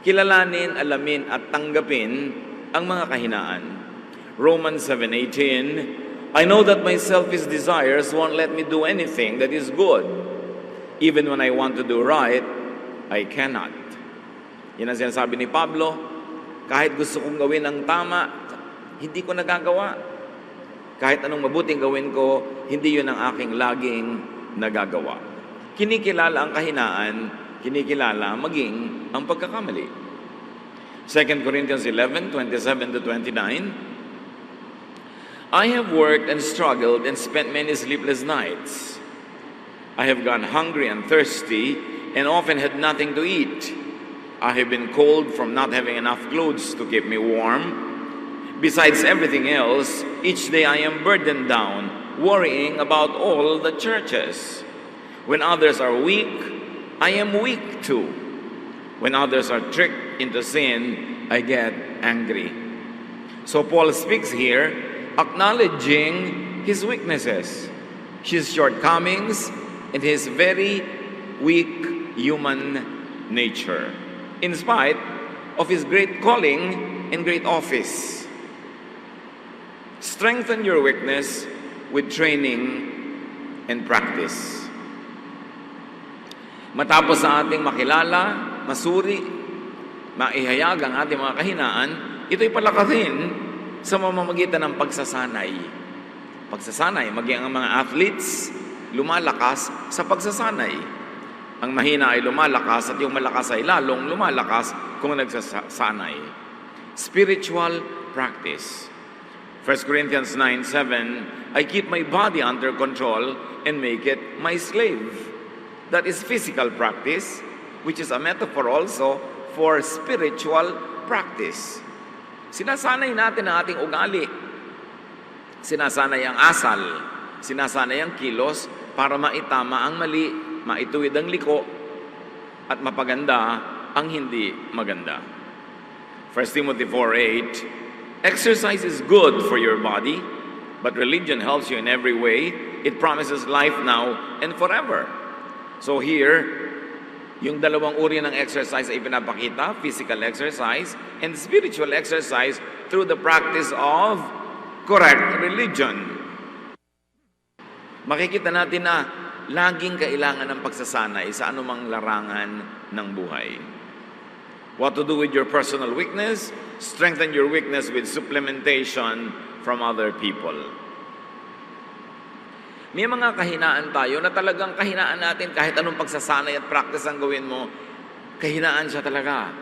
kilalanin, alamin at tanggapin ang mga kahinaan. Romans 7:18, I know that my selfish desires won't let me do anything that is good. Even when I want to do right, I cannot. Yan ang sinasabi ni Pablo, kahit gusto kong gawin ang tama, hindi ko nagagawa. Kahit anong mabuting gawin ko, hindi yun ang aking laging nagagawa. Kinikilala ang kahinaan, kinikilala maging ang pagkakamali. 2 Corinthians 11:27-29, I have worked and struggled and spent many sleepless nights. I have gone hungry and thirsty and often had nothing to eat. I have been cold from not having enough clothes to keep me warm. Besides everything else, each day I am burdened down, worrying about all the churches. When others are weak, I am weak too. When others are tricked into sin, I get angry. So Paul speaks here, acknowledging his weaknesses, his shortcomings, and his very weak human nature, in spite of his great calling and great office. Strengthen your weakness with training and practice. Matapos sa ating makilala, masuri, maihayag ang ating mga kahinaan, ito'y palakasin sa mamamagitan ng pagsasanay. Pagsasanay, maging ang mga athletes, lumalakas sa pagsasanay. Ang mahina ay lumalakas at yung malakas ay lalong lumalakas kung nagsasanay. Spiritual practice. 1 Corinthians 9:7, I keep my body under control and make it my slave. That is physical practice, which is a metaphor also for spiritual practice. Sinasanay natin ang ating ugali. Sinasanay ang asal. Sinasanay ang kilos para maitama ang mali, maituwid ang liko, at mapaganda ang hindi maganda. 1 Timothy 4:8, exercise is good for your body, but religion helps you in every way. It promises life now and forever. So here, yung dalawang uri ng exercise ay pinapakita, physical exercise and spiritual exercise through the practice of correct religion. Makikita natin na laging kailangan ng pagsasanay sa anumang larangan ng buhay. What to do with your personal weakness? Strengthen your weakness with supplementation from other people. May mga kahinaan tayo na talagang kahinaan natin kahit anong pagsasanay at practice ang gawin mo, kahinaan siya talaga.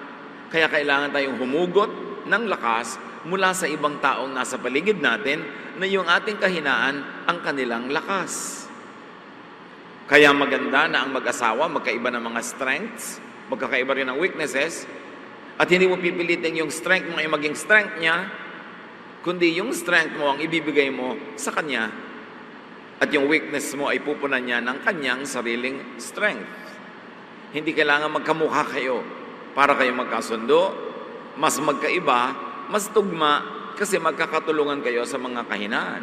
Kaya kailangan tayong humugot ng lakas mula sa ibang taong nasa paligid natin na yung ating kahinaan ang kanilang lakas. Kaya maganda na ang mag-asawa, magkaiba ng mga strengths, magkakaiba rin ng weaknesses, at hindi mo pipilitin yung strength mo ay maging strength niya, kundi yung strength mo ang ibibigay mo sa kanya, at yung weakness mo ay pupunan niya ng kanyang sariling strength. Hindi kailangan magkamukha kayo para kayo magkasundo, mas magkaiba, mas tugma, kasi magkakatulungan kayo sa mga kahinaan.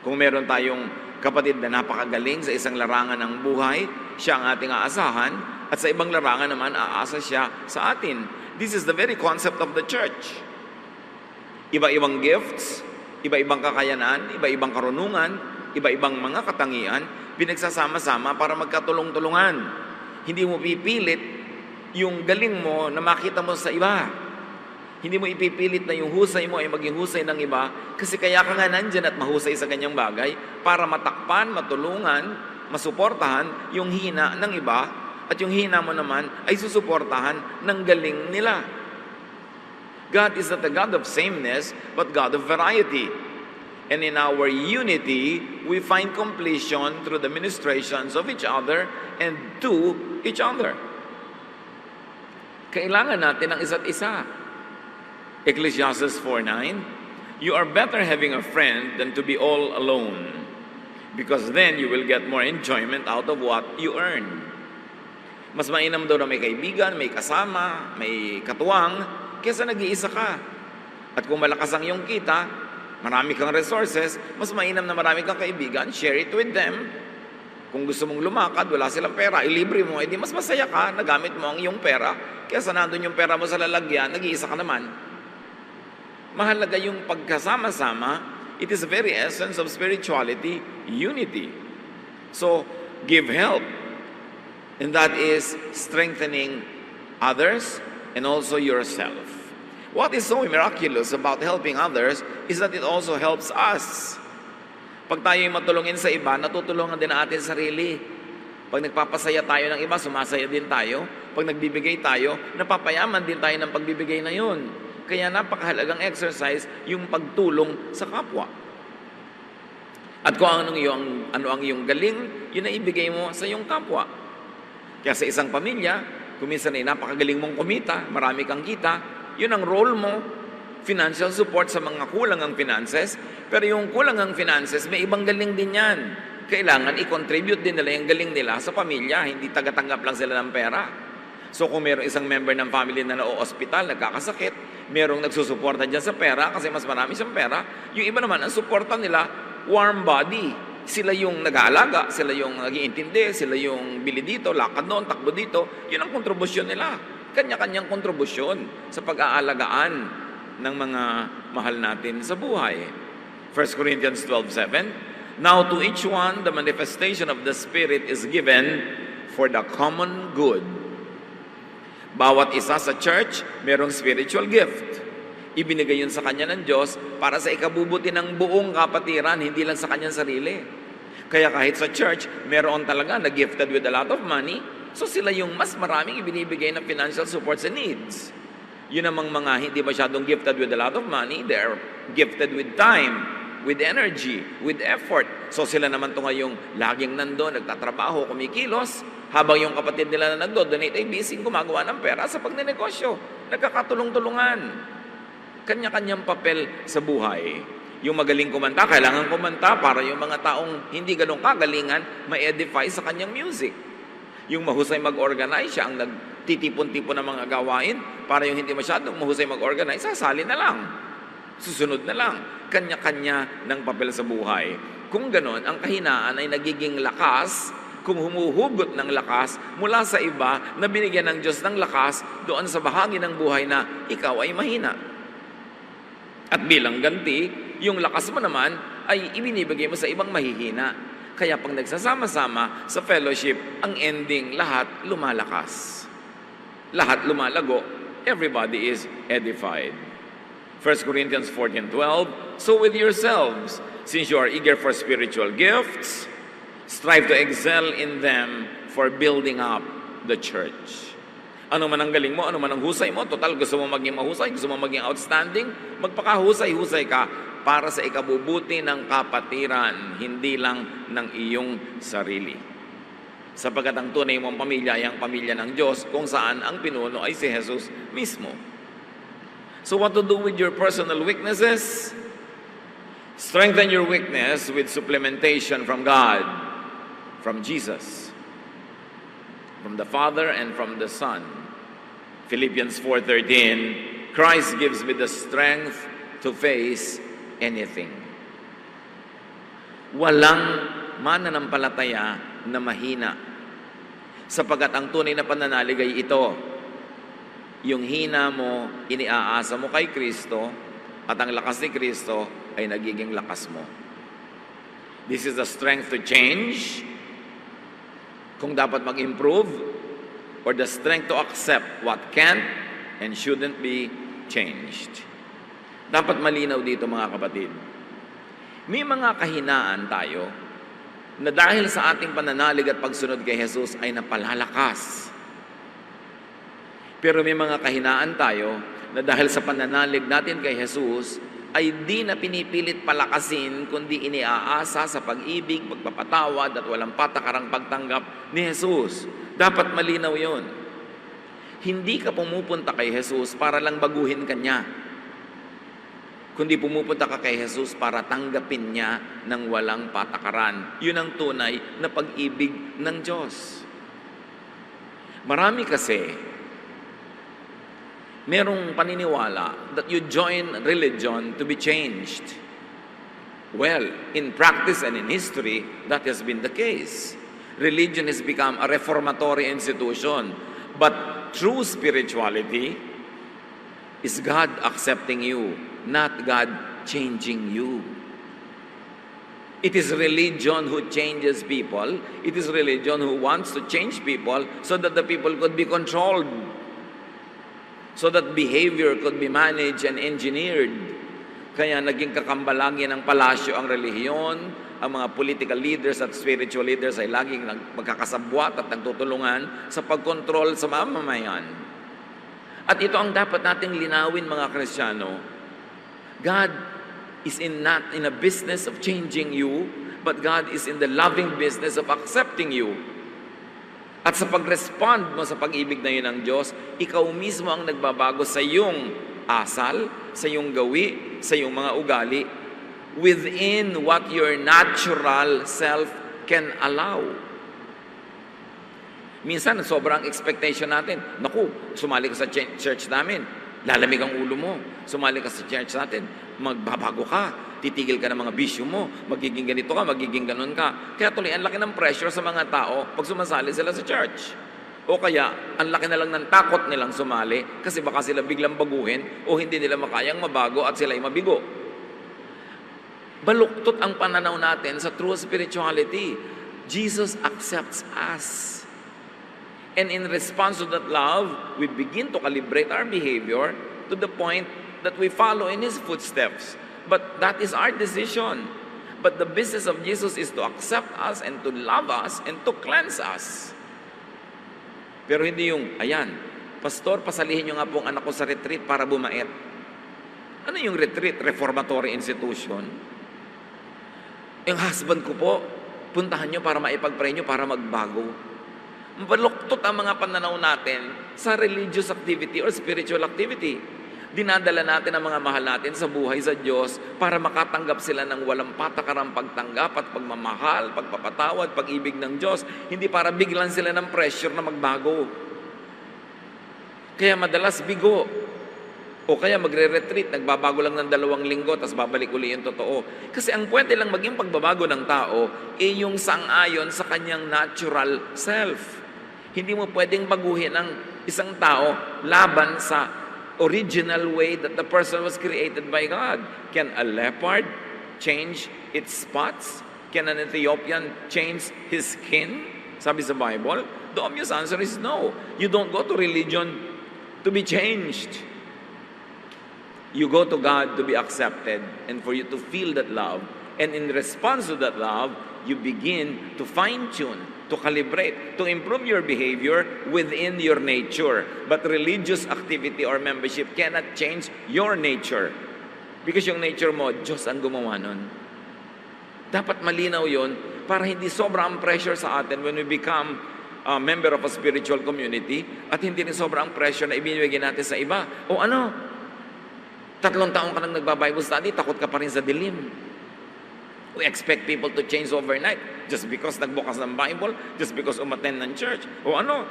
Kung meron tayong kapatid na napakagaling sa isang larangan ng buhay, siya ang ating aasahan, at sa ibang larangan naman, aasa siya sa atin. This is the very concept of the church. Iba-ibang gifts, iba-ibang kakayanan, iba-ibang karunungan, iba-ibang mga katangian, pinagsasama-sama para magkatulong-tulungan. Hindi mo pipilit yung galing mo na makita mo sa iba. Hindi mo ipipilit na yung husay mo ay maging husay ng iba, kasi kaya ka nga nandyan at mahusay sa kanyang bagay para matakpan, matulungan, masuportahan yung hina ng iba, at yung hina mo naman ay susuportahan ng galing nila. God is not a God of sameness, but God of variety. And in our unity, we find completion through the ministrations of each other and to each other. Kailangan natin ang isa't isa. Ecclesiastes 4:9, you are better having a friend than to be all alone, because then you will get more enjoyment out of what you earn. Mas mainam daw na may kaibigan, may kasama, may katuwang, kesa nag-iisa ka. At kung malakas ang iyong kita, marami kang resources, mas mainam na marami kang kaibigan, share it with them. Kung gusto mong lumakad, wala silang pera, ilibre mo, edi mas masaya ka, nagamit mo ang iyong pera, kaysa nandun yung pera mo sa lalagyan, nag-iisa ka naman. Mahalaga yung pagkasama-sama. It is the very essence of spirituality, unity. So, give help. And that is strengthening others and also yourself. What is so miraculous about helping others is that it also helps us. Pag tayo'y matulungin sa iba, natutulungan din natin sarili. Pag nagpapasaya tayo ng iba, sumasaya din tayo. Pag nagbibigay tayo, napapayaman din tayo ng pagbibigay na yun. Kaya napakahalagang exercise yung pagtulong sa kapwa. At kung ano ang iyong galing, yun na ibigay mo sa iyong kapwa. Kaya sa isang pamilya, kung minsan ay napakagaling mong kumita, marami kang kita, yun ang role mo. Financial support sa mga kulang ang finances, pero yung kulang ang finances, may ibang galing din yan. Kailangan i-contribute din nila yung galing nila sa pamilya, hindi tagatanggap lang sila ng pera. So kung mayroong isang member ng family na na-hospital, nagkakasakit, mayroong nagsusuporta dyan sa pera kasi mas marami siyang pera, yung iba naman, ang suporta nila, warm body. Sila yung nag-aalaga, sila yung nag-iintindi, sila yung bili dito, lakad doon, takbo dito. Yun ang kontribusyon nila. Kanya-kanyang kontribusyon sa pag-aalagaan ng mga mahal natin sa buhay. 1 Corinthians 12:7, now to each one the manifestation of the Spirit is given for the common good. Bawat isa sa church, merong spiritual gift. Ibinigay yun sa kanya ng Diyos para sa ikabubuti ng buong kapatiran, hindi lang sa kanyang sarili. Kaya kahit sa church, meron talaga na gifted with a lot of money, so sila yung mas maraming ibinibigay na financial support sa needs. Yun namang mga hindi masyadong gifted with a lot of money, they're gifted with time, with energy, with effort. So sila naman to ngayong laging nandun, nagtatrabaho, kumikilos, habang yung kapatid nila na nagdo-donate ay busy gumagawa ng pera sa pagnenegosyo. Nagkakatulong-tulungan. Kanya-kanyang papel sa buhay. Yung magaling kumanta, kailangan kumanta para yung mga taong hindi ganun kagalingan, ma-edify sa kanyang music. Yung mahusay mag-organize, siya ang nagtitipon-tipon ng mga gawain para yung hindi masyadong mahusay mag-organize, sasali na lang. Susunod na lang. Kanya-kanya ng papel sa buhay. Kung ganon, ang kahinaan ay nagiging lakas kung humuhugot ng lakas mula sa iba na binigyan ng Diyos ng lakas doon sa bahagi ng buhay na ikaw ay mahina. At bilang ganti, yung lakas mo naman ay ibinibigay mo sa ibang mahihina. Kaya pag nagsasama-sama sa fellowship, ang ending, lahat lumalakas. Lahat lumalago. Everybody is edified. 1 Corinthians 14:12, so with yourselves, since you are eager for spiritual gifts, strive to excel in them for building up the church. Ano man ang galing mo, ano man ang husay mo, total gusto mo maging mahusay, gusto mo maging outstanding, magpakahusay-husay ka para sa ikabubuti ng kapatiran, hindi lang ng iyong sarili. Sapagkat ang tunay mong pamilya ay ang pamilya ng Diyos kung saan ang pinuno ay si Jesus mismo. So what to do with your personal weaknesses? Strengthen your weakness with supplementation from God, from Jesus, from the Father and from the Son. Philippians 4:13, Christ gives me the strength to face anything. Walang mananampalataya na mahina, sapagkat ang tunay na pananalig ay ito. Yung hina mo, iniaasa mo kay Kristo, at ang lakas ni Kristo ay nagiging lakas mo. This is the strength to change, kung dapat mag-improve, or the strength to accept what can't and shouldn't be changed. Dapat malinaw dito mga kapatid. May mga kahinaan tayo na dahil sa ating pananalig at pagsunod kay Jesus ay napalalakas. Pero may mga kahinaan tayo na dahil sa pananalig natin kay Jesus ay di na pinipilit palakasin kundi iniaasa sa pag-ibig, pagpapatawad at walang patakarang pagtanggap ni Jesus. Dapat malinaw yon. Hindi ka pumupunta kay Jesus para lang baguhin ka niya, kundi pumupunta ka kay Jesus para tanggapin niya ng walang patakaran. Yun ang tunay na pag-ibig ng Diyos. Marami kasi merong paniniwala that you join religion to be changed. Well, in practice and in history, that has been the case. Religion has become a reformatory institution. But true spirituality is God accepting you, not God changing you. It is religion who changes people. It is religion who wants to change people so that the people could be controlled, so that behavior could be managed and engineered. Kaya naging kakambalagi ng palasyo ang relihiyon, ang mga political leaders at spiritual leaders ay laging magkakasabwat at nagtutulungan sa pagkontrol sa mamamayan. At ito ang dapat nating linawin, mga Kristiyano. God is not in a business of changing you, but God is in the loving business of accepting you. At sa pag-respond mo sa pag-ibig na yun ng Diyos, ikaw mismo ang nagbabago sa iyong asal, sa iyong gawi, sa iyong mga ugali, within what your natural self can allow. Minsan, sobrang expectation natin, naku, sumali ka sa church namin, lalamig ang ulo mo. Sumali ka sa church natin, magbabago ka, titigil ka ng mga bisyo mo, magiging ganito ka, magiging ganon ka. Kaya tuloy, ang laki ng pressure sa mga tao pag sumasali sila sa church. O kaya, ang laki na lang ng takot nilang sumali kasi baka sila biglang baguhin o hindi nila makayang mabago at sila ay mabigo. Baluktot ang pananaw natin sa true spirituality. Jesus accepts us. And in response to that love, we begin to calibrate our behavior to the point that we follow in His footsteps. But that is our decision. But the business of Jesus is to accept us and to love us and to cleanse us. Pero hindi yung, ayan, Pastor, pasalihin nyo nga pong anak ko sa retreat para bumait. Ano yung retreat? Reformatory institution. Yung husband ko po, puntahan nyo para maipag-pray nyo para magbago. Baluktot ang mga pananaw natin sa religious activity or spiritual activity. Dinadala natin ang mga mahal natin sa buhay sa Diyos para makatanggap sila ng walang patakarang pagtanggap at pagmamahal, pagpapatawad, pag-ibig ng Diyos. Hindi para biglan sila ng pressure na magbago. Kaya madalas bigo. O kaya magre-retreat, nagbabago lang ng 2 linggo, tapos babalik uli yung totoo. Kasi ang pwede lang maging pagbabago ng tao, yung sang-ayon sa kanyang natural self. Hindi mo pwedeng baguhin ang isang tao laban sa original way that the person was created by God. Can a leopard change its spots? Can an Ethiopian change his skin? Sabi sa Bible, the obvious answer is no. You don't go to religion to be changed. You go to God to be accepted and for you to feel that love. And in response to that love, you begin to fine-tune, to calibrate, to improve your behavior within your nature. But religious activity or membership cannot change your nature. Because yung nature mo, Diyos ang gumawa nun. Dapat malinaw yun para hindi sobrang pressure sa atin when we become a member of a spiritual community at hindi rin sobrang pressure na ibinibigay natin sa iba. O ano? 3 taon ka nang nagba-Bible study, takot ka pa rin sa dilim. We expect people to change overnight just because nagbukas ng Bible, just because umattend ng church. O ano?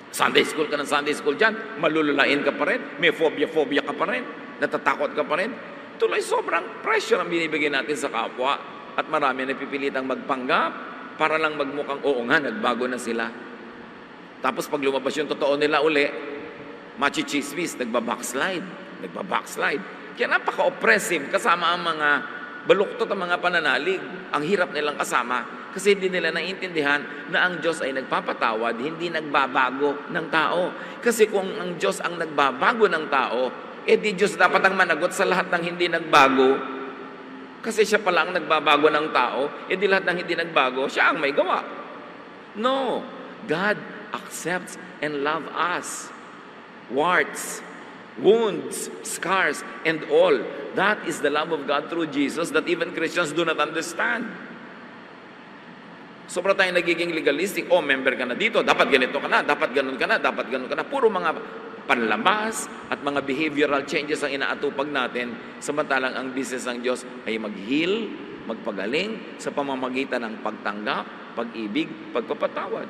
Sunday school ka ng Sunday school dyan, malululain ka pa rin, may phobia ka pa rin, natatakot ka pa rin. Tuloy sobrang pressure ang binibigay natin sa kapwa at marami napipilitang magpanggap para lang magmukhang oo nga, nagbago na sila. Tapos pag lumabas yung totoo nila uli, machi-chismis, nagbabackslide. Kaya napaka-oppressive kasama ang mga baluktot ang mga pananalig. Ang hirap nilang kasama kasi hindi nila naiintindihan na ang Diyos ay nagpapatawad, hindi nagbabago ng tao. Kasi kung ang Diyos ang nagbabago ng tao, di Diyos dapat ang managot sa lahat ng hindi nagbago. Kasi siya pala ang nagbabago ng tao, di lahat ng hindi nagbago, siya ang may gawa. No, God accepts and loves us. Warts, wounds, scars, and all. That is the love of God through Jesus that even Christians do not understand. Sobra tayong nagiging legalistic. Member ka na dito, dapat ganito ka na, dapat ganun ka na, dapat ganun ka na. Puro mga panlabas at mga behavioral changes ang inaatupag natin, samantalang ang business ng Diyos ay mag-heal, magpagaling sa pamamagitan ng pagtanggap, pag-ibig, pagpapatawad.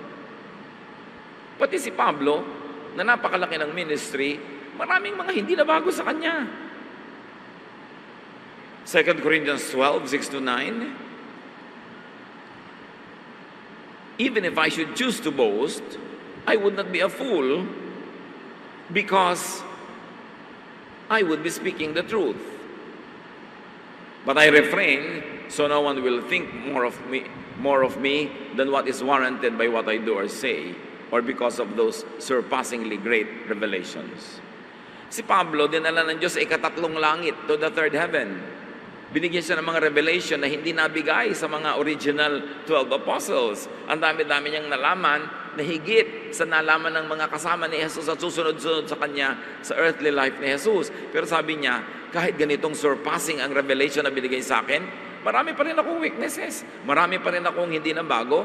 Pati si Pablo, na napakalaki ng ministry, maraming mga hindi na bago sa kanya. 2 Corinthians 12, 6-9. even if I should choose to boast, I would not be a fool because I would be speaking the truth. But I refrain so no one will think more of me than what is warranted by what I do or say, or because of those surpassingly great revelations. Si Pablo, dinala ng Diyos sa ikatatlong langit, to the third heaven. Binigyan siya ng mga revelation na hindi nabigay sa mga original 12 apostles. Ang dami-dami niyang nalaman na higit sa nalaman ng mga kasama ni Jesus at susunod-sunod sa kanya sa earthly life ni Jesus. Pero sabi niya, kahit ganitong surpassing ang revelation na binigay sa akin, marami pa rin akong weaknesses. Marami pa rin akong hindi na bago.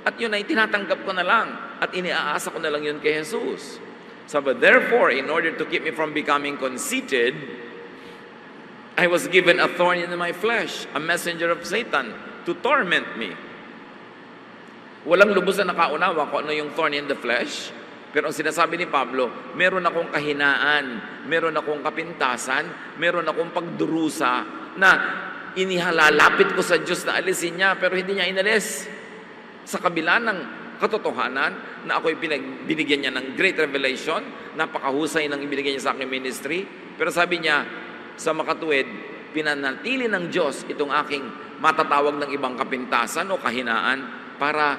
At yun ay tinatanggap ko na lang. At iniaasa ko na lang yun kay Jesus. So, but therefore, in order to keep me from becoming conceited, I was given a thorn in my flesh, a messenger of Satan, to torment me. Walang lubos na nakaunawa kung ano yung thorn in the flesh. Pero ang sinasabi ni Pablo, meron akong kahinaan, meron akong kapintasan, meron akong pagdurusa na inihalalapit ko sa Diyos na alisin niya, pero hindi niya inalis. Sa kabila ng katotohanan na ako'y binigyan niya ng great revelation, napakahusay ng ibinigay niya sa aking ministry, pero sabi niya, sa makatuwid, pinanatili ng Diyos itong aking matatawag ng ibang kapintasan o kahinaan para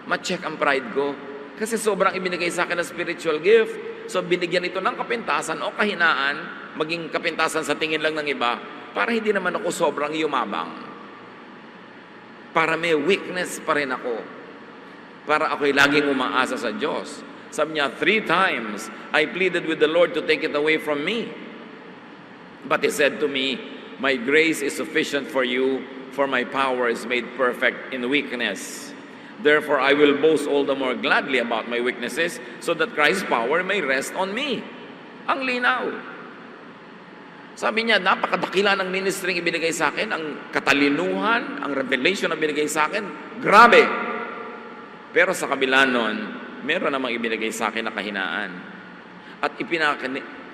ma-check ang pride ko. Kasi sobrang ibinigay sa akin na spiritual gift. So binigyan ito ng kapintasan o kahinaan, maging kapintasan sa tingin lang ng iba, para hindi naman ako sobrang yumabang. Para may weakness pa rin ako. Para ako'y laging umaasa sa Diyos. Sabi niya, 3 times, I pleaded with the Lord to take it away from me. But He said to me, my grace is sufficient for you, for my power is made perfect in weakness. Therefore, I will boast all the more gladly about my weaknesses, so that Christ's power may rest on me. Ang linaw. Sabi niya, napakadakila ng ministry ibinigay sa akin, ang katalinuhan, ang revelation na binigay sa akin, grabe. Pero sa kabila nun, meron namang ibinigay sa akin na kahinaan. At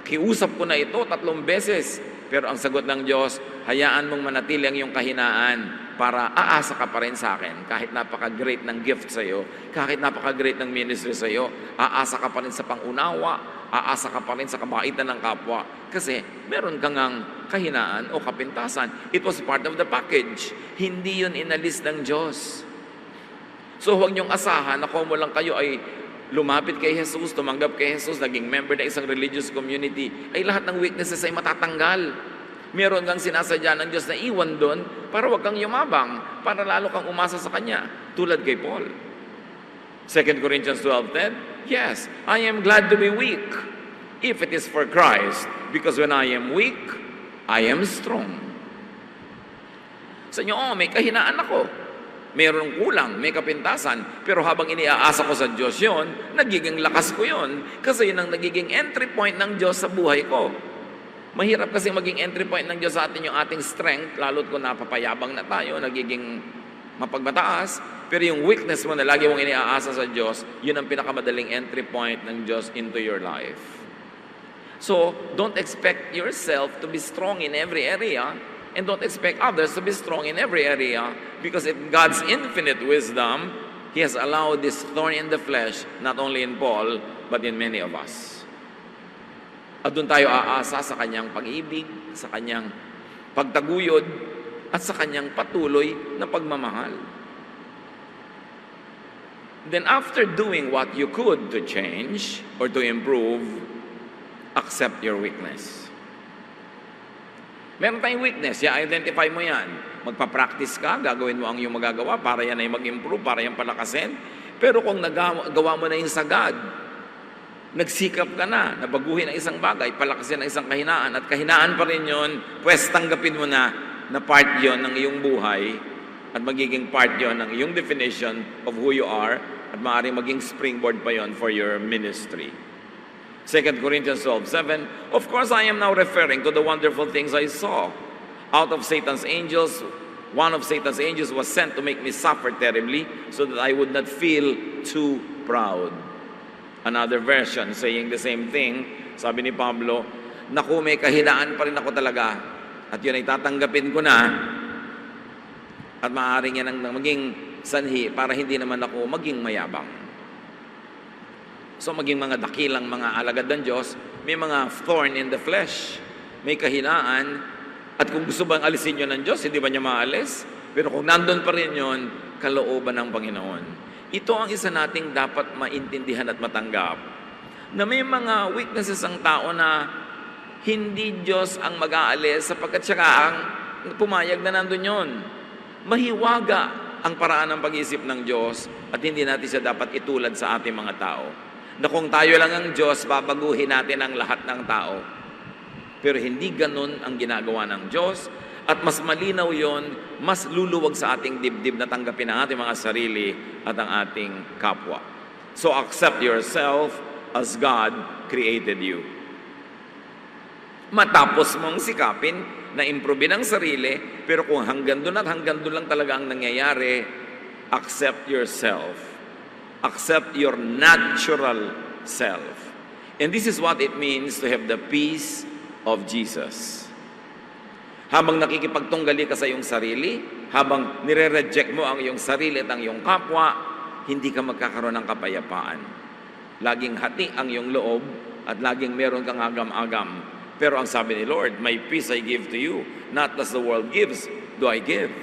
kiusap ko na ito 3 beses. Pero ang sagot ng Diyos, hayaan mong manatili ang iyong kahinaan para aasa ka pa rin sa akin. Kahit napaka-great ng gift sa iyo, kahit napaka-great ng ministry sa iyo, aasa ka pa rin sa pangunawa, aasa ka pa rin sa kabaitan ng kapwa. Kasi meron kang kahinaan o kapintasan. It was part of the package. Hindi yun inalis ng Diyos. So huwag niyong asahan na kung mo lang kayo ay lumapit kay Jesus, tumanggap kay Jesus, naging member ng isang religious community, ay lahat ng weaknesses ay matatanggal. Meron kang sinasadya ng Diyos na iwan doon para wag kang yumabang, para lalo kang umasa sa Kanya, tulad kay Paul. 2 Corinthians 12:10, yes, I am glad to be weak, if it is for Christ, because when I am weak, I am strong. Sa inyo, may kahinaan ako. Mayroong kulang, may kapintasan, pero habang iniaasa ko sa Diyos yon, nagiging lakas ko yon. Kasi yun ang nagiging entry point ng Diyos sa buhay ko. Mahirap kasi maging entry point ng Diyos sa atin yung ating strength, lalo't kung napapayabang na tayo, nagiging mapagmataas. Pero yung weakness mo na lagi mong iniaasa sa Diyos, yun ang pinakamadaling entry point ng Diyos into your life. So, don't expect yourself to be strong in every area, and don't expect others to be strong in every area, because in God's infinite wisdom, He has allowed this thorn in the flesh, not only in Paul, but in many of us. At doon tayo aasa sa Kanyang pag-ibig, sa Kanyang pagtaguyod, at sa Kanyang patuloy na pagmamahal. Then after doing what you could to change or to improve, accept your weakness. Meron tayong weakness, i-identify mo yan. Magpa-practice ka, gagawin mo ang iyong magagawa para yan ay mag-improve, para yan palakasin. Pero kung nagawa mo na yung sagad, nagsikap ka na baguhin ang isang bagay, palakasin ang isang kahinaan, at kahinaan pa rin yun, pues tanggapin mo na part yon ng iyong buhay, at magiging part yon ng iyong definition of who you are, at maaaring maging springboard pa yon for your ministry. 2 Corinthians 12:7, of course I am now referring to the wonderful things I saw. Out of Satan's angels, one of Satan's angels was sent to make me suffer terribly so that I would not feel too proud. Another version saying the same thing, sabi ni Pablo, naku, may kahinaan pa rin ako talaga, at yun ay tatanggapin ko na, at maaaring yan ang maging sanhi para hindi naman ako maging mayabang. So maging mga dakilang mga alagad ng Diyos, may mga thorn in the flesh, may kahinaan, at kung gusto bang alisin yun ng Diyos, hindi ba niya maalis? Pero kung nandun pa rin yun, kalooban ng Panginoon. Ito ang isa nating dapat maintindihan at matanggap, na may mga weaknesses ang tao na hindi Diyos ang mag-aalis sapagkat siya ang pumayag na nandun yun. Mahiwaga ang paraan ng pag-iisip ng Diyos at hindi natin siya dapat itulad sa ating mga tao. Na kung tayo lang ang Diyos, babaguhin natin ang lahat ng tao. Pero hindi ganun ang ginagawa ng Diyos at mas malinaw yon, mas luluwag sa ating dibdib na tanggapin ang ating mga sarili at ang ating kapwa. So accept yourself as God created you. Matapos mong sikapin na improve ang sarili, pero kung hanggang doon at hanggang doon lang talaga ang nangyayari, accept yourself. Accept your natural self. And this is what it means to have the peace of Jesus. Habang nakikipagtunggali ka sa iyong sarili, habang nire-reject mo ang iyong sarili at ang iyong kapwa, hindi ka magkakaroon ng kapayapaan. Laging hati ang iyong loob at laging meron kang agam-agam. Pero ang sabi ni Lord, my peace I give to you, not as the world gives, do I give.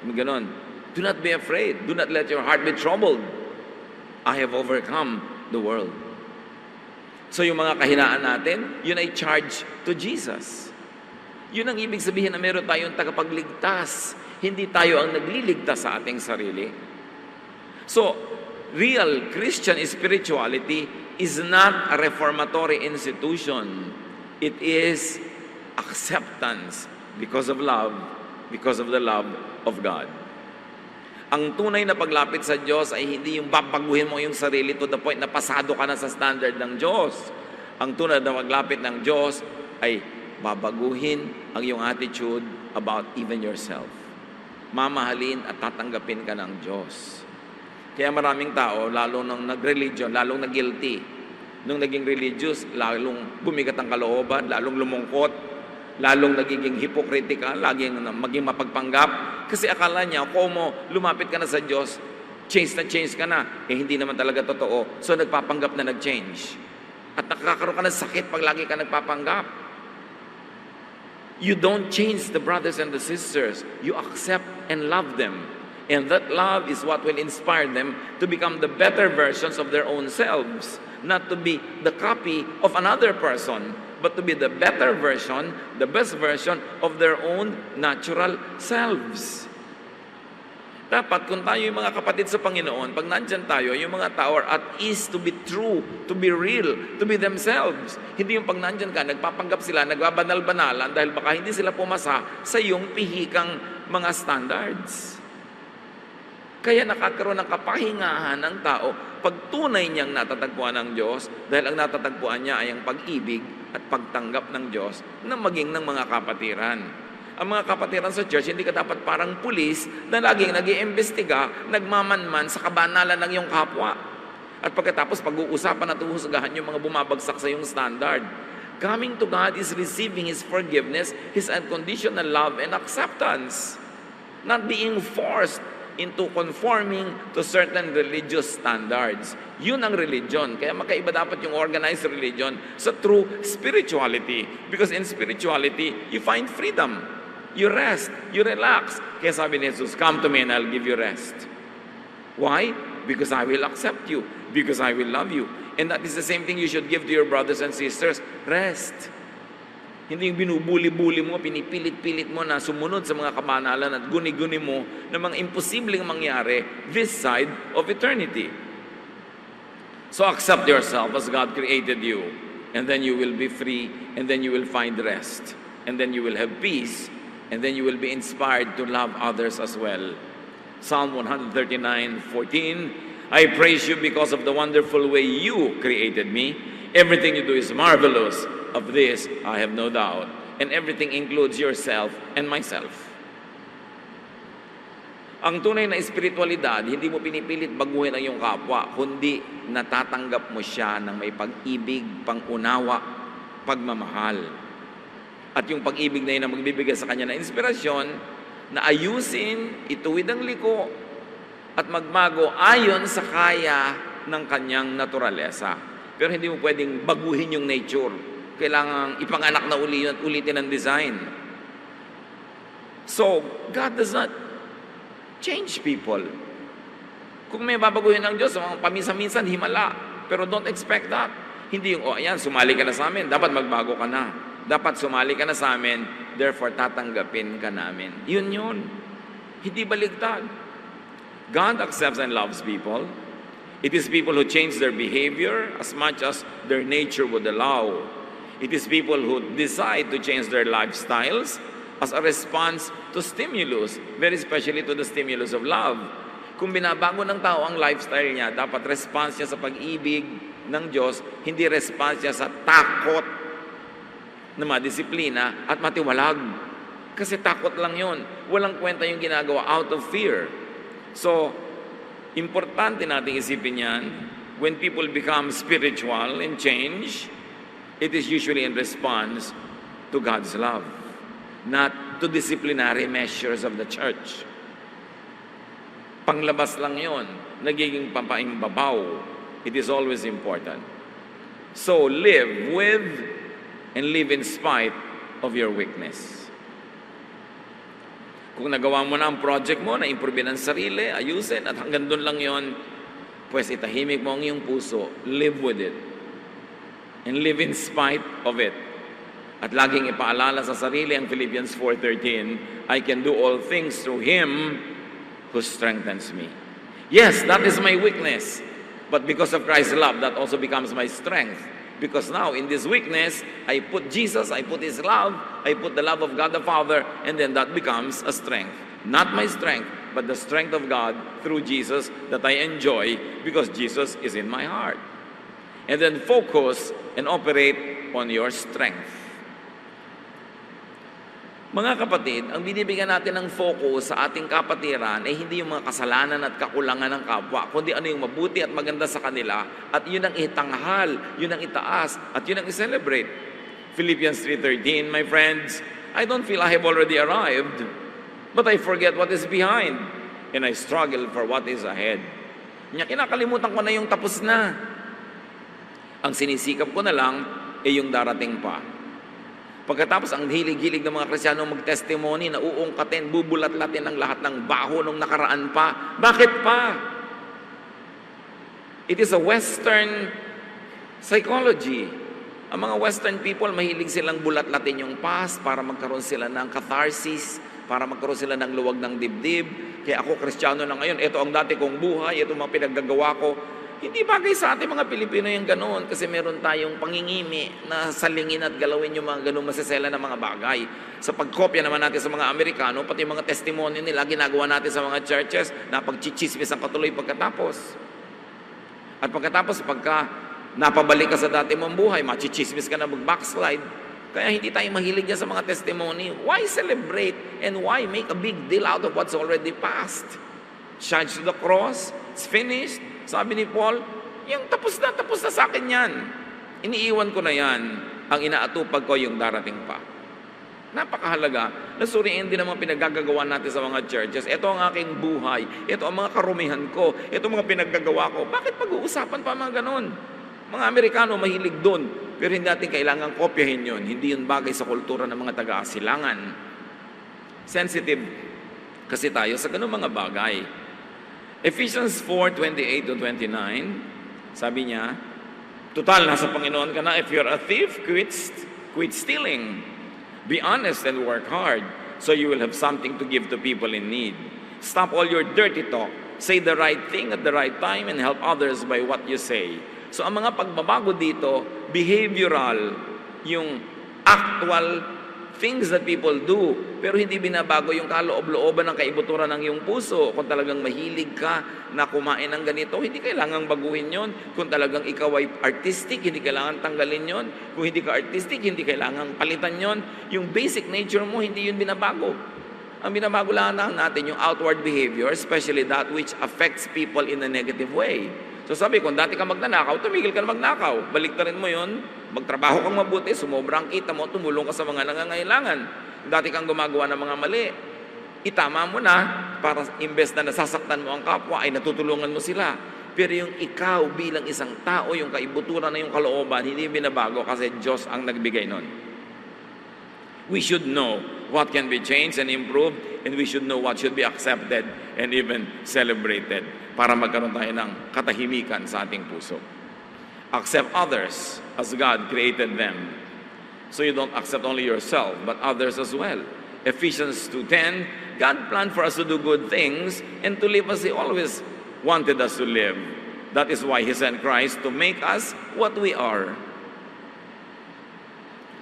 Ganon. Do not be afraid. Do not let your heart be troubled. I have overcome the world. So yung mga kahinaan natin, yun ay charge to Jesus. Yun ang ibig sabihin na meron tayong tagapagligtas. Hindi tayo ang nagliligtas sa ating sarili. So, real Christian spirituality is not a reformatory institution. It is acceptance because of love, because of the love of God. Ang tunay na paglapit sa Diyos ay hindi yung babaguhin mo yung sarili to the point na pasado ka na sa standard ng Diyos. Ang tunay na paglapit ng Diyos ay babaguhin ang iyong attitude about even yourself. Mamahalin at tatanggapin ka ng Diyos. Kaya maraming tao, lalo nung nag-religion, lalong nag-guilty. Nung naging religious, lalong bumigat ang kalooban, lalong lumungkot, lalong nagiging hypocritical, laging maging mapagpanggap. Kasi akala niya, kung mo lumapit ka na sa Diyos, change ka na. Eh, hindi naman talaga totoo. So, nagpapanggap na nag-change. At nakakaroon ka ng sakit pag lagi ka nagpapanggap. You don't change the brothers and the sisters. You accept and love them. And that love is what will inspire them to become the better versions of their own selves. Not to be the copy of another person, but to be the better version, the best version of their own natural selves. Dapat kung tayo yung mga kapatid sa Panginoon, pag nandyan tayo, yung mga tao are at ease to be true, to be real, to be themselves. Hindi yung pag nandyan ka, nagpapanggap sila, nagbabanal-banalan dahil baka hindi sila pumasa sa iyong pihikang mga standards. Kaya nakakaroon ng kapahingahan ng tao pag tunay niyang natatagpuan ng Diyos dahil ang natatagpuan niya ay ang pag-ibig at pagtanggap ng Diyos na maging ng mga kapatiran. Ang mga kapatiran sa church, hindi ka dapat parang pulis na laging nag-iimbestiga, nagmamanman sa kabanalan ng iyong kapwa. At pagkatapos pag-uusapan at uhusgahan yung mga bumabagsak sa iyong standard. Coming to God is receiving His forgiveness, His unconditional love and acceptance. Not being forced into conforming to certain religious standards. Yun ang religion. Kaya makaiba dapat yung organized religion sa true spirituality. Because in spirituality, you find freedom. You rest. You relax. Kaya sabi ni Jesus, come to me and I'll give you rest. Why? Because I will accept you. Because I will love you. And that is the same thing you should give to your brothers and sisters. Rest. Hindi yung binubuli-buli mo, pinipilit-pilit mo na sumunod sa mga kabanalan at guni-guni mo na mga imposibleng mangyari this side of eternity. So accept yourself as God created you, and then you will be free, and then you will find rest, and then you will have peace, and then you will be inspired to love others as well. Psalm 139:14, I praise you because of the wonderful way you created me. Everything you do is marvelous. Of this, I have no doubt. And everything includes yourself and myself. Ang tunay na espiritualidad, hindi mo pinipilit baguhin ang iyong kapwa, kundi natatanggap mo siya ng may pag-ibig, pangunawa, pagmamahal. At yung pag-ibig na yun ang magbibigay sa kanya ng inspirasyon, na ayusin, ituwid ang liko, at magbago ayon sa kaya ng kanyang naturalesa. Pero hindi mo pwedeng baguhin yung nature. Kailangang ipanganak na uli yun at ulitin ang design. So, God does not change people. Kung may babaguhin ng Diyos, paminsan-minsan, himala. Pero don't expect that. Hindi yung, ayan, sumali ka na sa amin, dapat magbago ka na. Dapat sumali ka na sa amin, therefore tatanggapin ka namin. Yun. Hindi baligtad. God accepts and loves people. It is people who change their behavior as much as their nature would allow. It is people who decide to change their lifestyles as a response to stimulus, very especially to the stimulus of love. Kung binabago ng tao ang lifestyle niya, dapat response niya sa pag-ibig ng Diyos, hindi response niya sa takot na madisiplina at matiwalag. Kasi takot lang yon. Walang kwenta yung ginagawa out of fear. So, importante nating isipin yan, when people become spiritual and change, it is usually in response to God's love, not to disciplinary measures of the church. Panglabas lang yon, nagiging pampaimbabaw. It is always important. So, live with and live in spite of your weakness. Kung nagawa mo na ang project mo, na-improve ang sarili, ayusin, at hanggang doon lang yon, pues itahimik mo ang iyong puso, live with it. And live in spite of it. At laging ipaalala sa sarili ang Philippians 4:13, I can do all things through Him who strengthens me. Yes, that is my weakness. But because of Christ's love, that also becomes my strength. Because now, in this weakness, I put Jesus, I put His love, I put the love of God the Father, and then that becomes a strength. Not my strength, but the strength of God through Jesus that I enjoy because Jesus is in my heart. And then focus and operate on your strength. Mga kapatid, ang binibigyan natin ng focus sa ating kapatiran ay hindi yung mga kasalanan at kakulangan ng kapwa, kundi ano yung mabuti at maganda sa kanila, at yun ang itanghal, yun ang itaas, at yun ang i-celebrate. Philippians 3:13, my friends, I don't feel I have already arrived, but I forget what is behind, and I struggle for what is ahead. Kinakalimutan ko na yung tapos na. Ang sinisikap ko na lang ay yung darating pa. Pagkatapos, ang hilig-hilig ng mga Kristiyano mag-testimony, na uungkatin, bubulat-latin ang lahat ng baho nung nakaraan pa. Bakit pa? It is a Western psychology. Ang mga Western people, mahilig silang bulat-latin yung past para magkaroon sila ng catharsis, para magkaroon sila ng luwag ng dibdib. Kaya ako, Kristiyano na ngayon, ito ang dati kong buhay, ito mga pinaggagawa ko. Hindi bagay sa ating mga Pilipino yung ganoon kasi meron tayong pangingimi na salingin at galawin yung mga ganoong masasela na mga bagay. Sa pagkopya naman natin sa mga Amerikano, pati yung mga testimony nila, ginagawa natin sa mga churches na pagchichismis ang katuloy pagkatapos. At pagkatapos, pagka napabalik ka sa dati mong buhay, machichismis ka na mag-backslide. Kaya hindi tayo mahilig yan sa mga testimony. Why celebrate and why make a big deal out of what's already past? Charge to the cross, it's finished. Sabi ni Paul, yung tapos na sa akin yan. Iniiwan ko na yan. Ang inaatupag ko yung darating pa. Napakahalaga na suriin din ang mga pinaggagawa natin sa mga churches. Ito ang aking buhay. Ito ang mga karumihan ko. Ito ang mga pinaggagawa ko. Bakit pag-uusapan pa mga ganon? Mga Amerikano mahilig doon. Pero hindi natin kailangan kopyahin yun. Hindi yun bagay sa kultura ng mga taga-asilangan. Sensitive kasi tayo sa ganun mga bagay. Ephesians 4:28-29, sabi niya, total, nasa Panginoon ka na. If you're a thief, quit stealing. Be honest and work hard so you will have something to give to people in need. Stop all your dirty talk. Say the right thing at the right time and help others by what you say. So ang mga pagbabago dito, behavioral, yung actual things that people do, pero hindi binabago yung kaloob-looban ng kaibuturan ng iyong puso. Kung talagang mahilig ka na kumain ng ganito, hindi kailangang baguhin yon. Kung talagang ikaw ay artistic, hindi kailangan tanggalin yon. Kung hindi ka artistic, hindi kailangang palitan yon. Yung basic nature mo, hindi yun binabago. Ang binabago lang natin yung outward behavior, especially that which affects people in a negative way. So sabi, kung dati ka magnanakaw, tumigil ka na magnakaw. Baliktarin mo yon, magtrabaho kang mabuti, sumobra ang kita mo, tumulong ka sa mga nangangailangan. Dati kang gumagawa ng mga mali, itama mo na, para imbes na nasasaktan mo ang kapwa, ay natutulungan mo sila. Pero yung ikaw bilang isang tao, yung kaibuturan na yung kalooban, hindi binabago kasi Diyos ang nagbigay nun. We should know what can be changed and improved, and we should know what should be accepted and even celebrated para magkaroon tayo ng katahimikan sa ating puso. Accept others as God created them. So you don't accept only yourself, but others as well. Ephesians 2:10, God planned for us to do good things and to live as He always wanted us to live. That is why He sent Christ to make us what we are.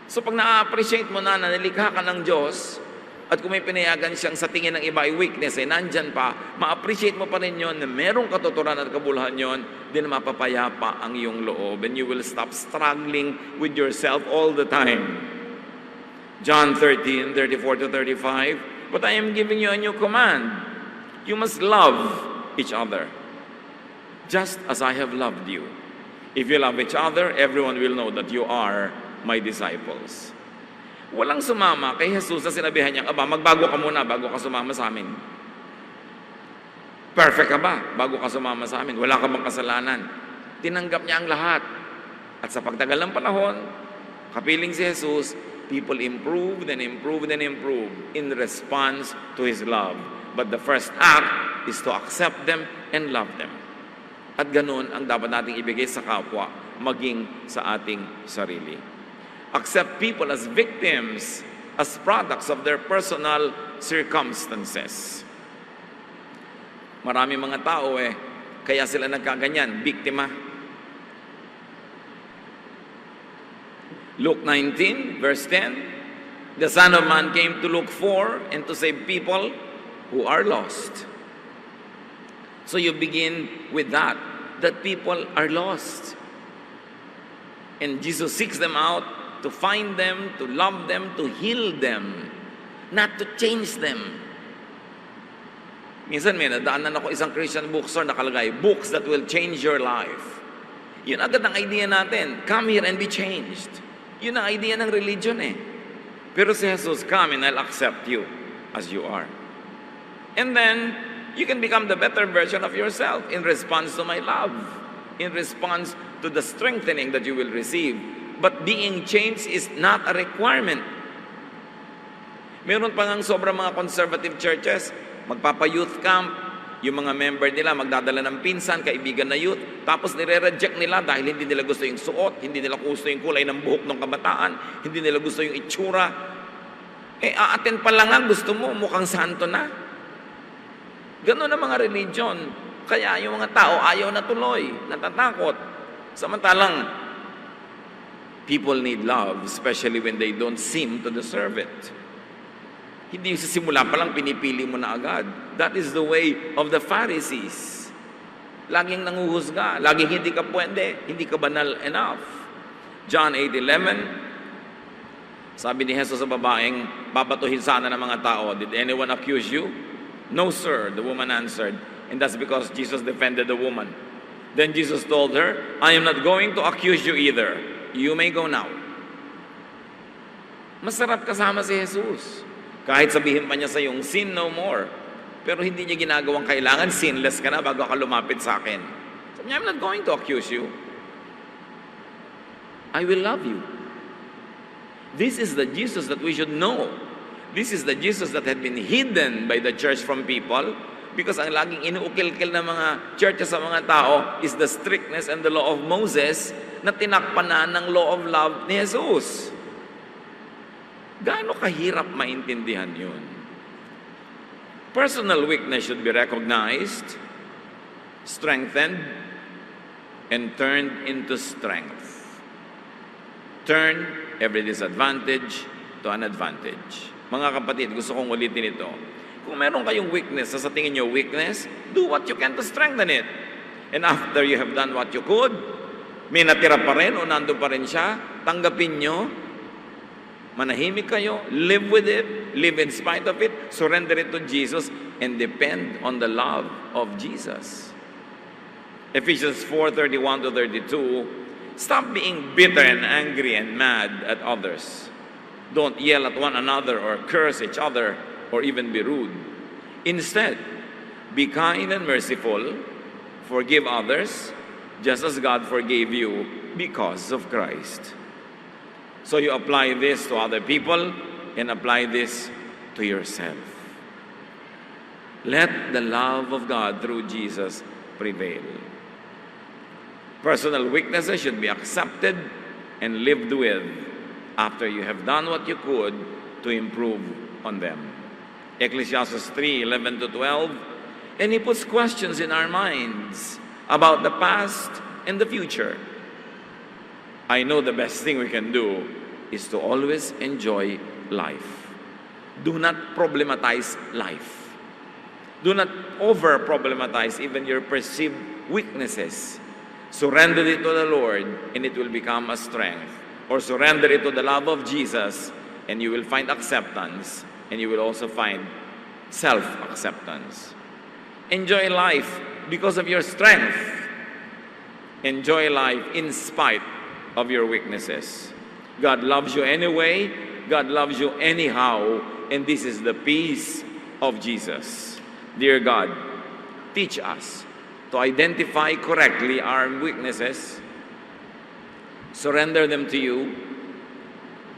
So pag na-appreciate mo na nilikha ka ng Diyos, at kung may pinayagan siyang sa tingin ng iba ay weakness, ay nandyan pa, ma-appreciate mo pa rin yun na merong katuturan at kabuluhan yun, din mapapayapa ang iyong loob, and you will stop struggling with yourself all the time. John 13:34-35, but I am giving you a new command. You must love each other, just as I have loved you. If you love each other, everyone will know that you are my disciples. Walang sumama kay Jesus na sinabihan niya, aba, magbago ka muna bago ka sumama sa amin. Perfect ka ba bago ka sumama sa amin? Wala ka bang kasalanan? Tinanggap niya ang lahat. At sa pagtagal ng panahon, kapiling si Jesus, people improved and improved and improved in response to His love. But the first act is to accept them and love them. At ganun ang dapat nating ibigay sa kapwa, maging sa ating sarili. Accept people as victims, as products of their personal circumstances. Marami mga tao kaya sila nagkaganyan, biktima. Luke 19, verse 10, the Son of Man came to look for and to save people who are lost. So you begin with that people are lost. And Jesus seeks them out to find them, to love them, to heal them, not to change them. Minsan may nadaanan ako isang Christian bookstore nakalagay, books that will change your life. Yun agad ang idea natin, come here and be changed. Yun ang idea ng religion Pero si Jesus, come and I'll accept you as you are. And then, you can become the better version of yourself in response to my love, in response to the strengthening that you will receive. But being changed is not a requirement. Meron pa ngang sobrang mga conservative churches, magpapa-youth camp, yung mga member nila magdadala ng pinsan, kaibigan na youth, tapos nire-reject nila dahil hindi nila gusto yung suot, hindi nila gusto yung kulay ng buhok ng kabataan, hindi nila gusto yung itsura. Aaten pa lang nga, gusto mo, mukhang santo na. Ganun ang mga religion. Kaya yung mga tao ayaw na tuloy, natatakot. Samantalang, people need love, especially when they don't seem to deserve it. Hindi sa simula pa lang pinipili mo na agad. That is the way of the Pharisees. Laging nanguhusga, laging hindi ka pwede, hindi ka banal enough. John 8:11, sabi ni Jesus sa babaeng, babatuhin sana ng mga tao, did anyone accuse you? No, sir, the woman answered. And that's because Jesus defended the woman. Then Jesus told her, I am not going to accuse you either. You may go now. Masarap kasama si Jesus. Kahit sabihin pa niya sa iyong, sin no more. Pero hindi niya ginagawang kailangan, sinless ka na bago ka lumapit sa akin. Sabi niya, I'm not going to accuse you. I will love you. This is the Jesus that we should know. This is the Jesus that had been hidden by the church from people, because ang laging inuukil-kil ng mga churches sa mga tao is the strictness and the law of Moses na tinakpan na ng law of love ni Jesus. Gaano kahirap maintindihan yun? Personal weakness should be recognized, strengthened, and turned into strength. Turn every disadvantage to an advantage. Mga kapatid, gusto kong ulitin ito. Kung meron kayong weakness, sa tingin nyo weakness, do what you can to strengthen it. And after you have done what you could, may natira pa rin o nandun pa rin siya, tanggapin nyo, manahimik kayo, live with it, live in spite of it, surrender it to Jesus, and depend on the love of Jesus. Ephesians 4:31-32, stop being bitter and angry and mad at others. Don't yell at one another or curse each other or even be rude. Instead, be kind and merciful, forgive others, just as God forgave you because of Christ. So you apply this to other people and apply this to yourself. Let the love of God through Jesus prevail. Personal weaknesses should be accepted and lived with after you have done what you could to improve on them. Ecclesiastes 3:11-12, and he puts questions in our minds about the past and the future. I know the best thing we can do is to always enjoy life. Do not problematize life. Do not over-problematize even your perceived weaknesses. Surrender it to the Lord and it will become a strength. Or surrender it to the love of Jesus and you will find acceptance and you will also find self-acceptance. Enjoy life because of your strength. Enjoy life in spite of your weaknesses. God loves you anyway. God loves you anyhow. And this is the peace of Jesus. Dear God, teach us to identify correctly our weaknesses, surrender them to you,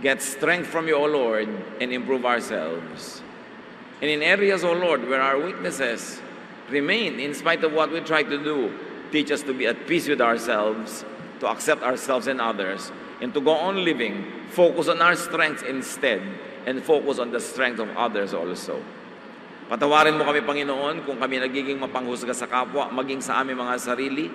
get strength from you, O Lord, and improve ourselves. And in areas, O Lord, where our weaknesses remain in spite of what we try to do, teach us to be at peace with ourselves, to accept ourselves and others, and to go on living, focus on our strengths instead, and focus on the strength of others also. Patawarin mo kami, Panginoon, kung kami nagiging mapanghusga sa kapwa, maging sa aming mga sarili.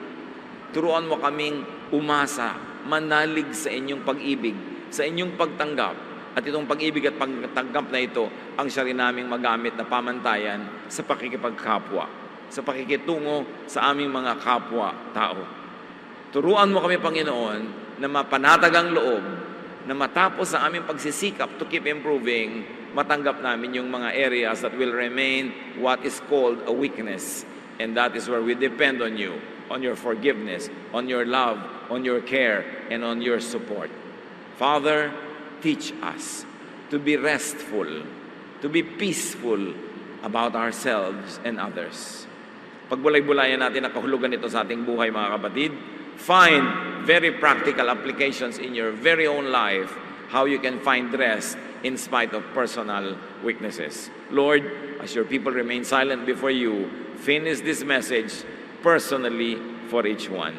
Turuan mo kaming umasa, manalig sa inyong pag-ibig, sa inyong pagtanggap. At itong pag-ibig at pagtanggap na ito, ang siya rin naming magamit na pamantayan sa pakikipagkapwa, sa pakikitungo sa aming mga kapwa-tao. Turuan mo kami, Panginoon, na mapanatag ang loob, na matapos sa aming pagsisikap to keep improving, matanggap namin yung mga areas that will remain what is called a weakness. And that is where we depend on you, on your forgiveness, on your love, on your care, and on your support. Father, teach us to be restful, to be peaceful about ourselves and others. Pagbulay-bulayan natin ang kahulugan nito sa ating buhay, mga kapatid. Find very practical applications in your very own life, how you can find rest in spite of personal weaknesses. Lord, as your people remain silent before you, finish this message personally for each one.